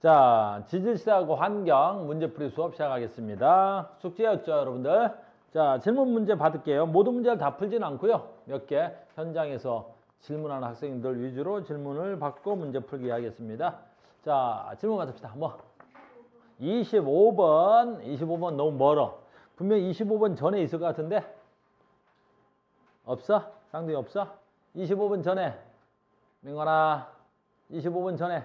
자, 지질시하고 환경 문제풀이 수업 시작하겠습니다. 숙제였죠, 여러분들? 자, 질문 문제 받을게요. 모든 문제를 다 풀진 않고요. 몇 개 현장에서 질문하는 학생들 위주로 질문을 받고 문제 풀기 하겠습니다. 자, 질문 받읍시다. 25번 너무 멀어. 분명 25번 전에 있을 것 같은데? 없어? 쌍둥이 없어? 25번 전에. 민건아, 25번 전에.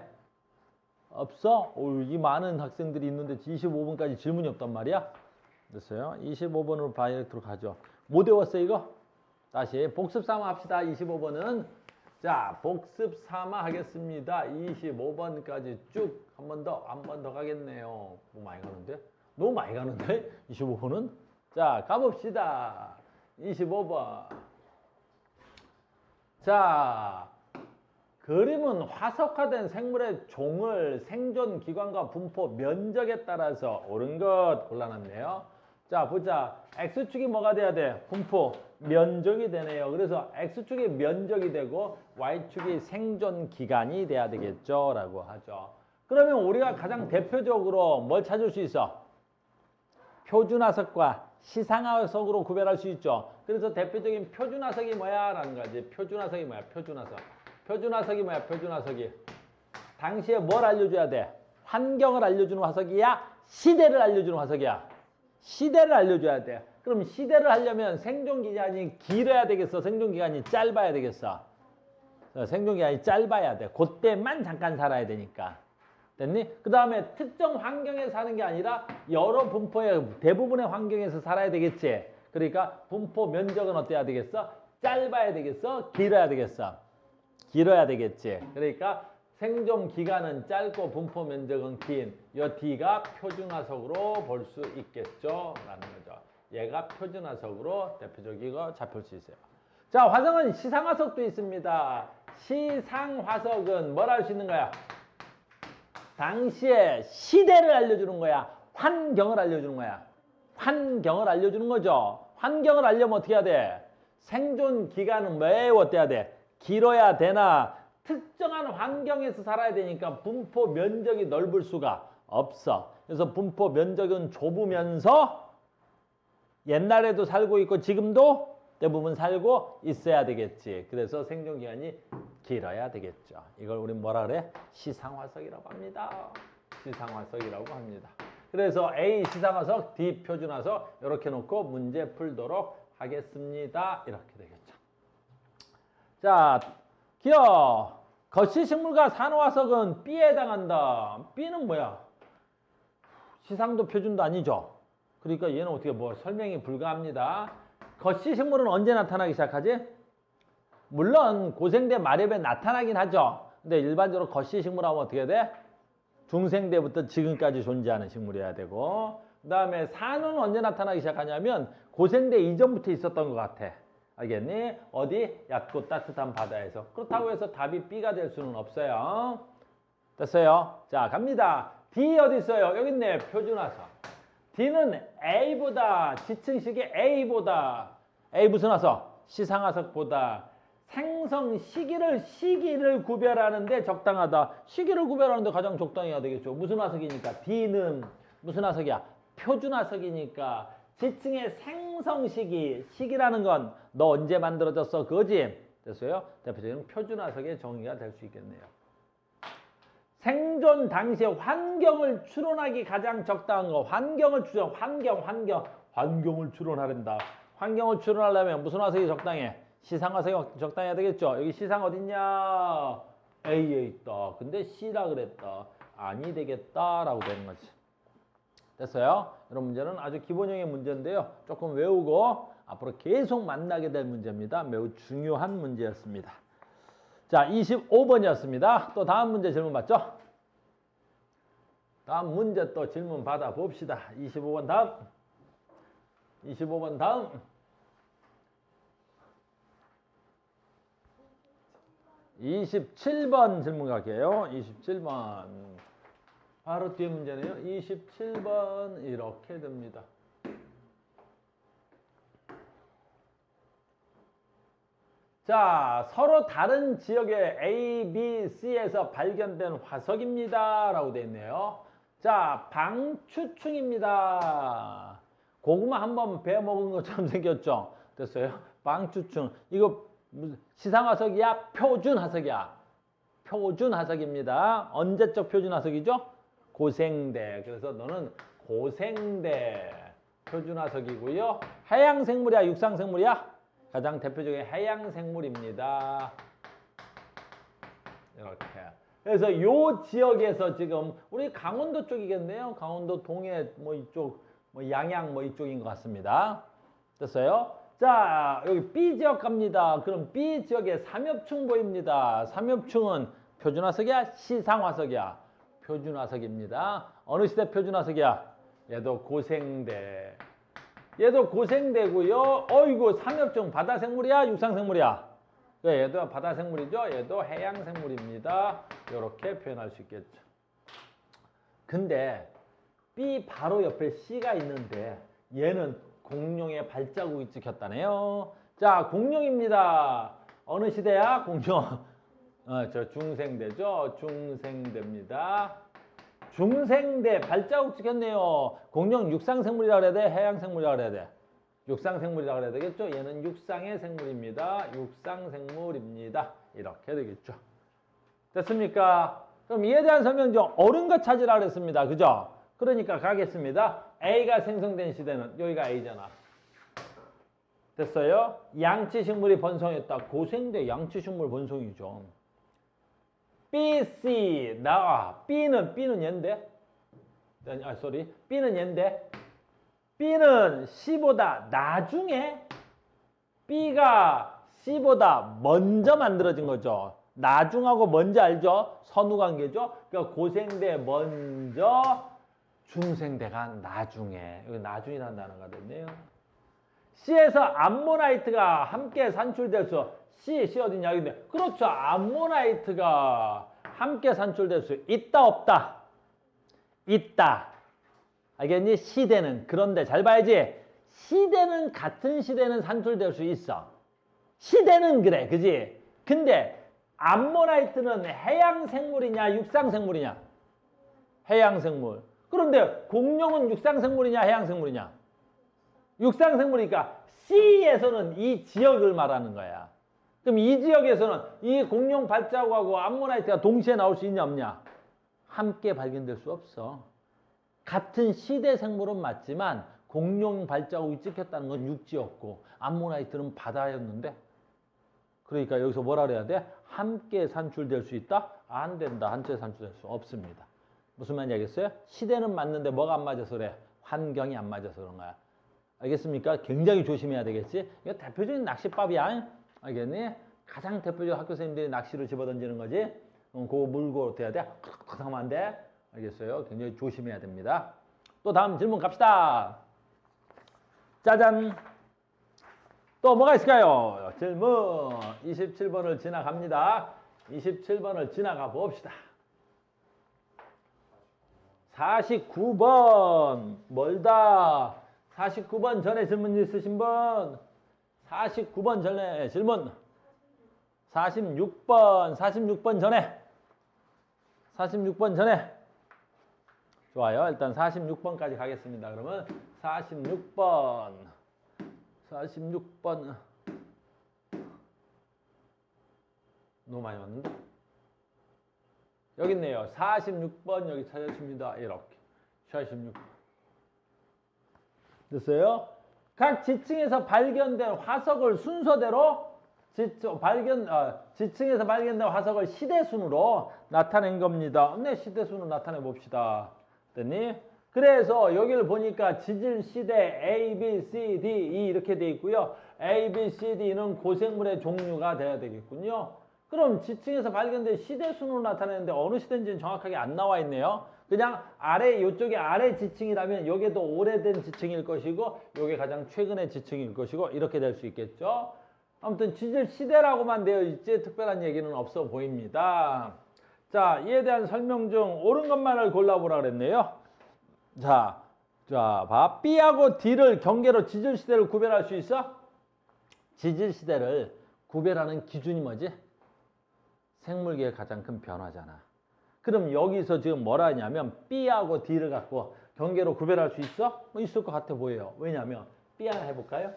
없어? 이 많은 학생들이 있는데 25번까지 질문이 없단 말이야? 됐어요? 25번으로 바이렉트로 가죠. 못 외웠어 이거? 다시 복습 삼아 합시다. 25번은 자 복습 삼아 하겠습니다. 25번까지 쭉 한 번 더 가겠네요. 너무 많이 가는데? 너무 많이 가는데? 25번은? 자 가봅시다. 25번 자 그림은 화석화된 생물의 종을 생존 기관과 분포 면적에 따라서 옳은 것 골라놨네요. 자 보자. X축이 뭐가 돼야 돼? 분포 면적이 되네요. 그래서 X축이 면적이 되고 Y축이 생존 기간이 돼야 되겠죠 라고 하죠. 그러면 우리가 가장 대표적으로 뭘 찾을 수 있어? 표준화석과 시상화석으로 구별할 수 있죠. 그래서 대표적인 표준화석이 뭐야? 라는 거지. 표준화석이 뭐야? 표준화석. 표준화석이 뭐야? 표준화석이. 당시에 뭘 알려줘야 돼? 환경을 알려주는 화석이야? 시대를 알려주는 화석이야? 시대를 알려줘야 돼. 그럼 시대를 하려면 생존기간이 길어야 되겠어? 생존기간이 짧아야 되겠어? 생존기간이 짧아야 돼. 그때만 잠깐 살아야 되니까. 됐니? 그 다음에 특정 환경에 사는 게 아니라 여러 분포의 대부분의 환경에서 살아야 되겠지. 그러니까 분포 면적은 어때야 되겠어? 짧아야 되겠어? 길어야 되겠어? 길어야 되겠지. 그러니까 생존 기간은 짧고 분포 면적은 긴 이 D가 표준화석으로 볼 수 있겠죠 라는 거죠. 얘가 표준화석으로 대표적이고 잡힐 수 있어요. 자, 화석은 시상화석도 있습니다. 시상화석은 뭘 알 수 있는 거야? 당시에 시대를 알려주는 거야. 환경을 알려주는 거야. 환경을 알려주는 거죠. 환경을 알려면 어떻게 해야 돼? 생존 기간은 매우 어때야 돼? 길어야 되나 특정한 환경에서 살아야 되니까 분포 면적이 넓을 수가 없어. 그래서 분포 면적은 좁으면서 옛날에도 살고 있고 지금도 대부분 살고 있어야 되겠지. 그래서 생존 기간이 길어야 되겠죠. 이걸 우리 뭐라 그래? 시상화석이라고 합니다. 시상화석이라고 합니다. 그래서 A 시상화석, D 표준화석 이렇게 놓고 문제 풀도록 하겠습니다. 이렇게 되겠죠. 자, 기억. 거시식물과 산호화석은 B에 해당한다. B는 뭐야? 시상도 표준도 아니죠. 그러니까 얘는 어떻게 설명이 불가합니다. 거시식물은 언제 나타나기 시작하지? 물론 고생대 말엽에 나타나긴 하죠. 근데 일반적으로 거시식물 하면 어떻게 돼? 중생대부터 지금까지 존재하는 식물이어야 되고 그 다음에 산호는 언제 나타나기 시작하냐면 고생대 이전부터 있었던 것 같아. 알겠니? 어디? 얕고 따뜻한 바다에서. 그렇다고 해서 답이 B가 될 수는 없어요. 됐어요? 자, 갑니다. D 어디 있어요? 여기 있네. 표준화석. D는 A보다, 지층식의 A보다, A 무슨 화석? 시상화석보다 생성 시기를 구별하는데 적당하다. 시기를 구별하는데 가장 적당해야 되겠죠. 무슨 화석이니까? D는 무슨 화석이야? 표준화석이니까 지층의 생성 시기라는 건 너 언제 만들어졌어? 그거지? 됐어요? 대표적인 표준화석의 정의가 될 수 있겠네요. 생존 당시에 환경을 추론하기 가장 적당한 거. 환경을 추론하란다. 환경을 추론하려면 무슨 화석이 적당해? 시상화석이 적당해야 되겠죠? 여기 시상 어딨냐? A에 있다. 근데 C라 그랬다. 아니 되겠다라고 되는 거지. 됐어요? 이런 문제는 아주 기본형의 문제인데요. 조금 외우고 앞으로 계속 만나게 될 문제입니다. 매우 중요한 문제였습니다. 자, 25번이었습니다. 또 다음 문제 질문 받죠? 다음 문제 또 질문 받아 봅시다. 25번 다음. 25번 다음. 27번 질문 갈게요. 27번. 바로 뒤에 문제네요. 27번 이렇게 됩니다. 자, 서로 다른 지역의 A, B, C에서 발견된 화석입니다. 라고 되어 있네요. 자, 방추충입니다. 고구마 한번 베어 먹은 것처럼 생겼죠? 됐어요? 방추충. 이거 무슨 시상화석이야? 표준화석이야? 표준화석입니다. 언제적 표준화석이죠? 고생대. 그래서 너는 고생대 표준화석이고요. 해양생물이야? 육상생물이야? 가장 대표적인 해양생물입니다. 이렇게. 그래서 이 지역에서 지금 우리 강원도 쪽이겠네요. 강원도 동해 뭐 이쪽, 뭐 양양 뭐 이쪽인 것 같습니다. 됐어요? 자, 여기 B 지역 갑니다. 그럼 B 지역에 삼엽충 보입니다. 삼엽충은 표준화석이야? 시상화석이야? 표준화석입니다. 어느 시대 표준화석이야? 얘도 고생대. 얘도 고생대고요. 어이구, 삼엽충 바다생물이야? 육상생물이야? 네, 얘도 바다생물이죠. 얘도 해양생물입니다. 이렇게 표현할 수 있겠죠. 근데 B 바로 옆에 C가 있는데 얘는 공룡의 발자국이 찍혔다네요. 자, 공룡입니다. 어느 시대야? 공룡. 저 중생대죠. 중생대입니다. 중생대 발자국 찍혔네요. 공룡 육상생물이라 그래야 돼? 해양생물이라 그래야 돼? 육상생물이라 그래야 되겠죠? 얘는 육상의 생물입니다. 육상생물입니다. 이렇게 되겠죠. 됐습니까? 그럼 이에 대한 설명 중 옳은 것 찾으라 그랬습니다. 그죠? 그러니까 가겠습니다. A가 생성된 시대는 여기가 A잖아. 됐어요? 양치식물이 번성했다. 고생대 양치식물 번성이죠. B, C, B는 얘인데? B는 얘인데? B는 C보다 나중에 B가 C보다 먼저 만들어진 거죠. 나중하고 먼저 알죠? 선후관계죠? 그러니까 고생대 먼저, 중생대가 나중에. 여기 나중이라는 단어가 됐네요. C에서 암모나이트가 함께 산출될 수, C 어디냐? 근데 그렇죠. 암모나이트가 함께 산출될 수 있다, 없다? 있다. 알겠니? 시대는. 그런데 잘 봐야지. 시대는 같은 시대는 산출될 수 있어. 시대는 그래. 그지? 근데 암모나이트는 해양생물이냐 육상생물이냐? 해양생물. 그런데 공룡은 육상생물이냐 해양생물이냐? 육상생물이니까 C에서는 이 지역을 말하는 거야. 그럼 이 지역에서는 이 공룡 발자국하고 암모나이트가 동시에 나올 수 있냐 없냐? 함께 발견될 수 없어. 같은 시대 생물은 맞지만 공룡 발자국이 찍혔다는 건 육지였고 암모나이트는 바다였는데, 그러니까 여기서 뭐라 그래야 돼? 함께 산출될 수 있다? 안 된다. 함께 산출될 수 없습니다. 무슨 말인지 알겠어요? 시대는 맞는데 뭐가 안 맞아서 그래? 환경이 안 맞아서 그런 거야. 알겠습니까? 굉장히 조심해야 되겠지? 이거 대표적인 낚시법이야. 알겠니? 가장 대표적인 학교 선생님들이 낚시를 집어던지는 거지. 그거 물고 돼야 돼. 탁 하면 안 돼. 알겠어요? 굉장히 조심해야 됩니다. 또 다음 질문 갑시다. 짜잔. 또 뭐가 있을까요? 질문 27번을 지나갑니다. 27번을 지나가 봅시다. 49번 멀다. 49번 전에 질문 있으신 분? 49번 전에 질문. 46번 전에. 46번 전에. 좋아요. 일단 46번까지 가겠습니다. 그러면 46번. 너무 많이 왔는데? 여기 있네요. 46번 여기 찾아주십니다. 이렇게. 46번. 됐어요? 각 지층에서 발견된 화석을 순서대로 지층에서 발견된 화석을 시대순으로 나타낸 겁니다. 네, 시대순으로 나타내 봅시다. 됐니? 그래서 여기를 보니까 지질 시대 A, B, C, D, E 이렇게 돼 있고요. A, B, C, D는 고생물의 종류가 돼야 되겠군요. 그럼 지층에서 발견된 시대순으로 나타내는데 어느 시대인지는 정확하게 안 나와 있네요. 그냥 아래, 이쪽이 아래 지층이라면 여기도 오래된 지층일 것이고 여기 가장 최근의 지층일 것이고 이렇게 될 수 있겠죠. 아무튼 지질 시대라고만 되어 있지 특별한 얘기는 없어 보입니다. 자, 이에 대한 설명 중 옳은 것만을 골라보라 그랬네요. 자, 봐. B하고 D를 경계로 지질 시대를 구별할 수 있어? 지질 시대를 구별하는 기준이 뭐지? 생물계의 가장 큰 변화잖아. 그럼 여기서 지금 뭐라 하냐면 B하고 D를 갖고 경계로 구별할 수 있어? 뭐 있을 것 같아 보여요. 왜냐하면 B 하나 해볼까요?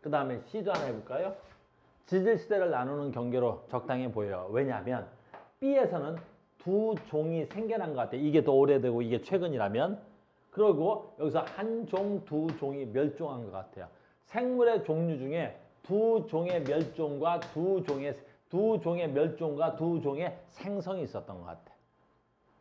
그 다음에 C도 하나 해볼까요? 지질시대를 나누는 경계로 적당해 보여요. 왜냐하면 B에서는 두 종이 생겨난 것 같아. 이게 더 오래되고 이게 최근이라면. 그리고 여기서 한 종, 두 종이 멸종한 것 같아요. 생물의 종류 중에 두 종의 멸종과 두 종의 멸종과 두 종의 생성이 있었던 것 같아.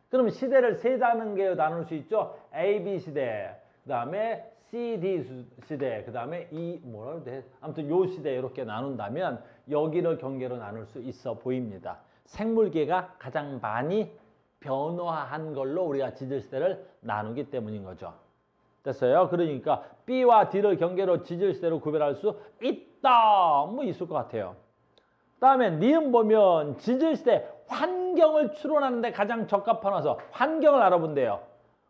그럼 시대를 세 단계로 나눌 수 있죠. A, B 시대, 그 다음에 C, D 시대, 그 다음에 뭐라고 돼? 아무튼 요 시대 이렇게 나눈다면 여기를 경계로 나눌 수 있어 보입니다. 생물계가 가장 많이 변화한 걸로 우리가 지질시대를 나누기 때문인 거죠. 됐어요? 그러니까 B와 D를 경계로 지질시대로 구별할 수 있다. 뭐 있을 것 같아요. 다음에 니은 보면 지질시대 환경을 추론하는데 가장 적합한 와서 환경을 알아본대요.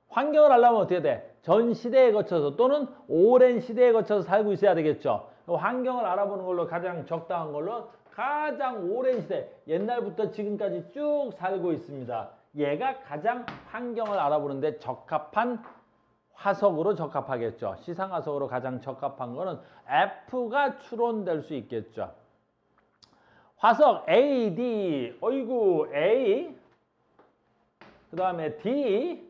환경을 알려면 어떻게 돼? 전 시대에 거쳐서 또는 오랜 시대에 거쳐서 살고 있어야 되겠죠. 환경을 알아보는 걸로 가장 적당한 걸로 가장 오랜 시대, 옛날부터 지금까지 쭉 살고 있습니다. 얘가 가장 환경을 알아보는데 적합한 화석으로 적합하겠죠. 시상화석으로 가장 적합한 거는 F가 추론될 수 있겠죠. 화석 A, D, 어이구 A, 그 다음에 D,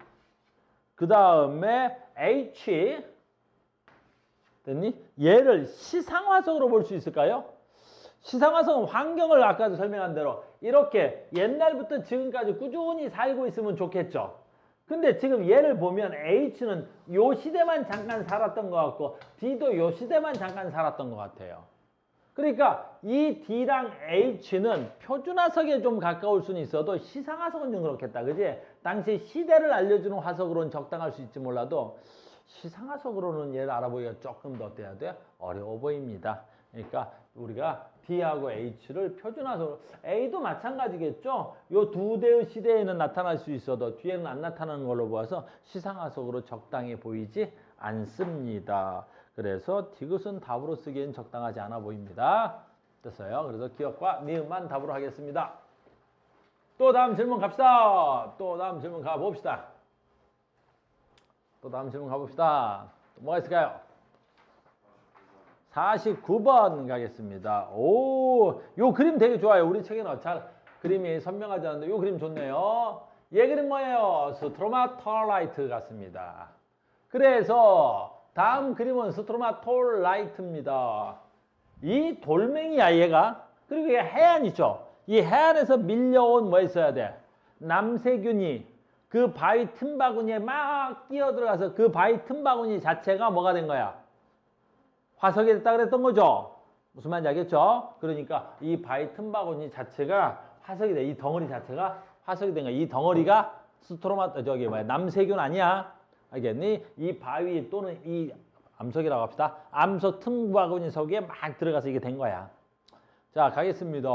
그 다음에 H, 됐니? 얘를 시상화석으로 볼 수 있을까요? 시상화석은 환경을 아까도 설명한 대로 이렇게 옛날부터 지금까지 꾸준히 살고 있으면 좋겠죠. 근데 지금 얘를 보면 H는 요 시대만 잠깐 살았던 것 같고 D도 요 시대만 잠깐 살았던 것 같아요. 그러니까 이 D랑 H는 표준화석에 좀 가까울 수는 있어도 시상화석은 좀 그렇겠다. 그지? 당시 시대를 알려주는 화석으로는 적당할 수 있지 몰라도 시상화석으로는 얘를 알아보기가 조금 더 어때야 돼? 어려워 보입니다. 그러니까 우리가 D하고 H를 표준화석으로 A도 마찬가지겠죠. 요 두 대의 시대에는 나타날 수 있어도 뒤에는 안 나타나는 걸로 보아서 시상화석으로 적당해 보이지 않습니다. 그래서 디귿은 답으로 쓰기엔 적당하지 않아 보입니다. 됐어요. 그래서 기억과 니은만 답으로 하겠습니다. 또 다음 질문 갑시다. 또 다음 질문 가봅시다. 또 다음 질문 가봅시다. 뭐가 있을까요? 49번 가겠습니다. 오, 요 그림 되게 좋아요. 우리 책에는 잘 그림이 선명하지 않은데 요 그림 좋네요. 얘 그림 뭐예요? 스트로마톨라이트 같습니다. 그래서 다음 그림은 스트로마톨라이트입니다. 이 돌멩이야 얘가. 그리고 얘 해안이죠. 이 해안에서 밀려온 뭐 있어야 돼? 남세균이 그 바위 틈바구니에 막 끼어들어가서 그 바위 틈바구니 자체가 뭐가 된 거야? 화석이 됐다 그랬던 거죠. 무슨 말인지 알겠죠? 그러니까 이 바위 틈바구니 자체가 화석이 돼. 이 덩어리 자체가 화석이 된 거야. 이 덩어리가 남세균 아니야? 알겠니? 이 바위 또는 이 암석이라고 합시다. 암석 틈바구니 속에 막 들어가서 이게 된 거야. 자, 가겠습니다.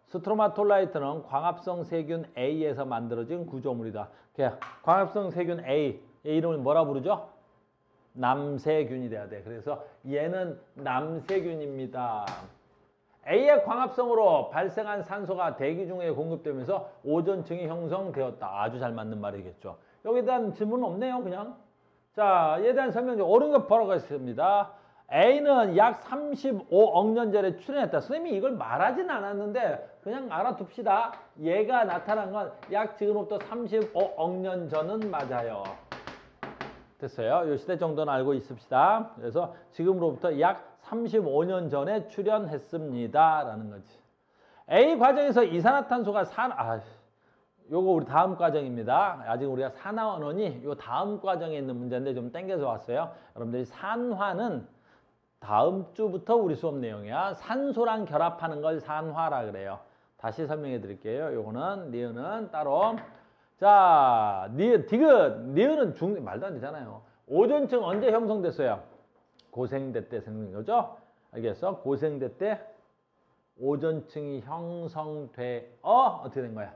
스트로마톨라이트는 광합성 세균 A에서 만들어진 구조물이다. 광합성 세균 A, 얘 이름을 뭐라 부르죠? 남세균이 돼야 돼. 그래서 얘는 남세균입니다. A의 광합성으로 발생한 산소가 대기 중에 공급되면서 오존층이 형성되었다. 아주 잘 맞는 말이겠죠. 여기에 대한 질문은 없네요. 그냥. 자, 얘에 대한 설명 좀 옳은 거 보러 가겠습니다. A는 약 35억 년 전에 출현했다. 선생님이 이걸 말하진 않았는데 그냥 알아둡시다. 얘가 나타난 건 약 지금부터 35억 년 전은 맞아요. 됐어요. 이 시대 정도는 알고 있읍시다. 그래서 지금으로부터 약 35년 전에 출현했습니다. 라는 거지. A 과정에서 이산화탄소가 요거 우리 다음 과정입니다. 아직 우리가 산화원이 요 다음 과정에 있는 문제인데 좀 땡겨서 왔어요. 여러분들이 산화는 다음 주부터 우리 수업 내용이야. 산소랑 결합하는 걸 산화라 그래요. 다시 설명해 드릴게요. 요거는 니은은 따로. 자, 디귿. 니은은 말도 안 되잖아요. 오존층 언제 형성됐어요? 고생대 때 생긴 거죠? 알겠어? 고생대 때 오존층이 어떻게 된 거야?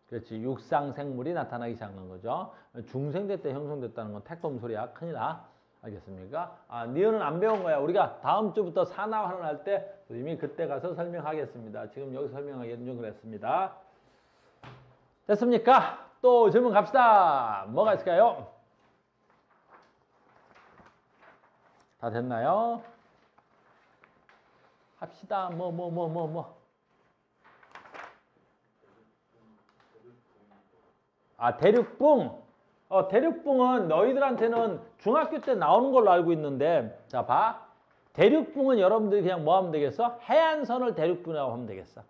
그렇지. 육상 생물이 나타나기 시작한 거죠. 중생대 때 형성됐다는 건 택도 없는 소리야. 큰일 나. 알겠습니까? 아, 니은은 안 배운 거야. 우리가 다음 주부터 산화 환원할 때 이미 그때 가서 설명하겠습니다. 지금 여기서 설명하기는 좀 그랬습니다. 됐습니까? 또 질문 갑시다. 뭐가 있을까요? 다 됐나요? 합시다. 아, 대륙붕. 대륙붕은 너희들한테는 중학교 때 나오는 걸로 알고 있는데, 자, 봐. 대륙붕은 여러분들이 그냥 뭐 하면 되겠어? 해안선을 대륙붕이라고 하면 되겠어.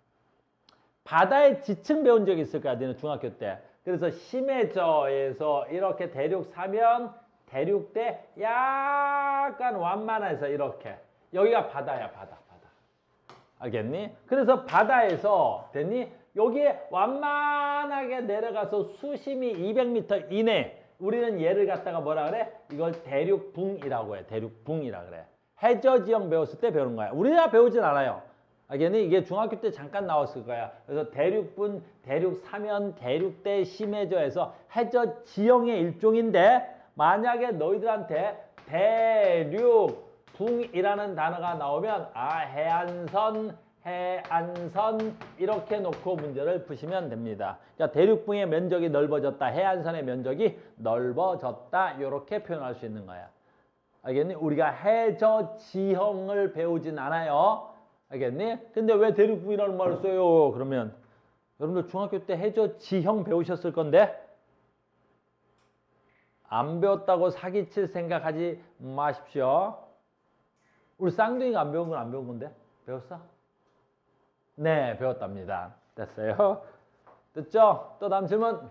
바다의 지층 배운 적 있을 거야, 너는 중학교 때. 그래서 심해저에서 이렇게 대륙 사면 대륙대 약간 완만해서 이렇게. 여기가 바다야, 바다. 알겠니? 그래서 바다에서, 됐니? 여기에 완만하게 내려가서 수심이 200m 이내. 우리는 얘를 갖다가 뭐라 그래? 이걸 대륙붕이라고 해. 대륙붕이라 그래. 해저지형 배웠을 때 배우는 거야. 우리가 배우진 않아요. 알겠니? 이게 중학교 때 잠깐 나왔을 거야. 그래서 대륙분, 대륙사면, 대륙대, 심해저에서 해저지형의 일종인데, 만약에 너희들한테 대륙붕이라는 단어가 나오면 해안선 이렇게 놓고 문제를 푸시면 됩니다. 그러니까 대륙붕의 면적이 넓어졌다. 해안선의 면적이 넓어졌다. 이렇게 표현할 수 있는 거야. 알겠니? 우리가 해저지형을 배우진 않아요. 알겠니? 근데 왜 대륙붕이라는 말을 써요? 그러면 여러분들 중학교 때 해저지형 배우셨을 건데 안 배웠다고 사기칠 생각하지 마십시오. 우리 쌍둥이가 안 배운 건 안 배운 건데? 배웠어? 네, 배웠답니다. 됐어요? 됐죠? 또 다음 질문.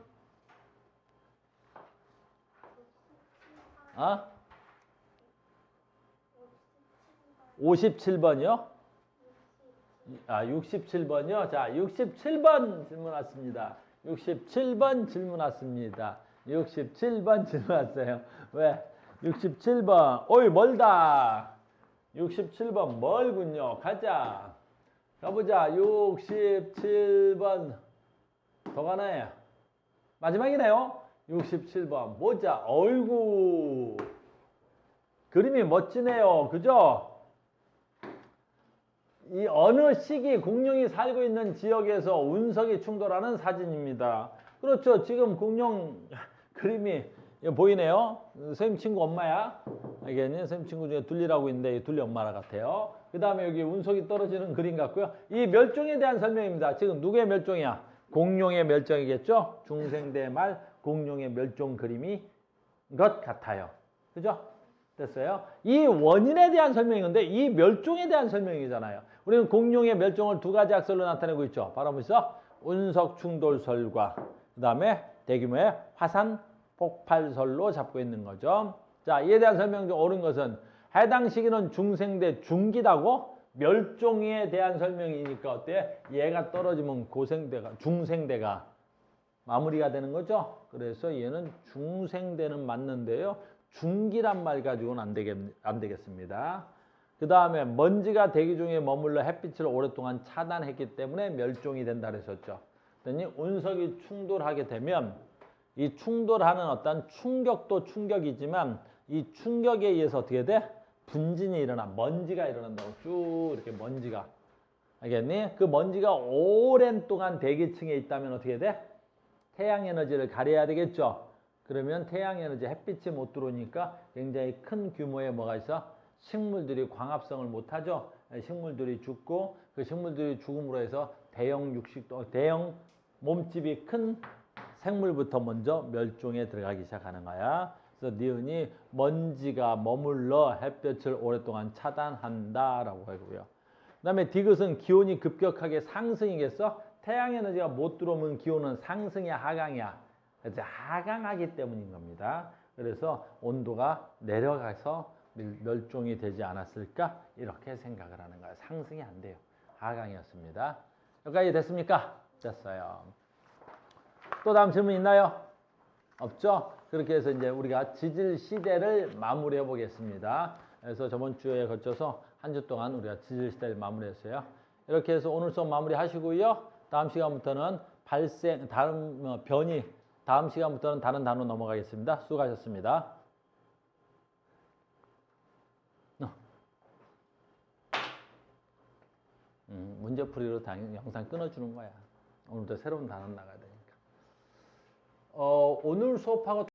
57번이요? 67번이요? 자, 67번 질문 왔습니다. 67번 질문 왔습니다. 67번 질문 왔어요. 왜? 67번. 어이, 멀다. 67번 멀군요. 가자. 가보자. 67번. 더 가네. 마지막이네요. 67번. 보자. 어이구. 그림이 멋지네요. 그죠? 이 어느 시기 공룡이 살고 있는 지역에서 운석이 충돌하는 사진입니다. 그렇죠. 지금 공룡 그림이 보이네요. 선생님 친구 엄마야. 알겠니? 선생님 친구 중에 둘리라고 있는데 둘리 엄마라 같아요. 그 다음에 여기 운석이 떨어지는 그림 같고요. 이 멸종에 대한 설명입니다. 지금 누구의 멸종이야? 공룡의 멸종이겠죠? 중생대 말 공룡의 멸종 그림이 것 같아요. 그죠? 됐어요? 이 원인에 대한 설명인데 이 멸종에 대한 설명이잖아요. 우리는 공룡의 멸종을 두 가지 학설로 나타내고 있죠. 바로 뭐죠? 운석 충돌설과 그 다음에 대규모의 화산 폭발설로 잡고 있는 거죠. 자, 이에 대한 설명 중 옳은 것은 해당 시기는 중생대 중기다고 멸종에 대한 설명이니까 어때? 얘가 떨어지면 고생대가 중생대가 마무리가 되는 거죠. 그래서 얘는 중생대는 맞는데요. 중기란 말 가지고는 안 되겠습니다. 그 다음에 먼지가 대기 중에 머물러 햇빛을 오랫동안 차단했기 때문에 멸종이 된다 그랬었죠. 그랬더니 운석이 충돌하게 되면 이 충돌하는 어떤 충격도 충격이지만 이 충격에 의해서 어떻게 돼? 분진이 일어나, 먼지가 일어난다고. 쭉 이렇게 먼지가. 알겠니? 그 먼지가 오랜 동안 대기층에 있다면 어떻게 돼? 태양 에너지를 가려야 되겠죠. 그러면 태양 에너지 햇빛이 못 들어오니까 굉장히 큰 규모의 뭐가 있어? 식물들이 광합성을 못 하죠. 식물들이 죽고 그 식물들이 죽음으로 해서 대형 몸집이 큰 생물부터 먼저 멸종에 들어가기 시작하는 거야. 그래서 니은이 먼지가 머물러 햇볕을 오랫동안 차단한다라고 하고요. 그 다음에 디귿은 기온이 급격하게 상승이겠어? 태양 에너지가 못 들어오면 기온은 상승이야, 하강이야? 그래서 하강하기 때문인 겁니다. 그래서 온도가 내려가서 멸종이 되지 않았을까? 이렇게 생각을 하는 거야. 상승이 안 돼요. 하강이었습니다. 여기까지 됐습니까? 됐어요. 또 다음 질문 있나요? 없죠? 그렇게 해서 이제 우리가 지질 시대를 마무리해 보겠습니다. 그래서 저번 주에 걸쳐서 한 주 동안 우리가 지질 시대를 마무리했어요. 이렇게 해서 오늘 수업 마무리 하시고요. 다음 시간부터는 다음 시간부터는 다른 단어 넘어가겠습니다. 수고하셨습니다. 문제풀이로 영상 끊어주는 거야. 오늘도 새로운 단어 나가야 되니까. 오늘 수업하고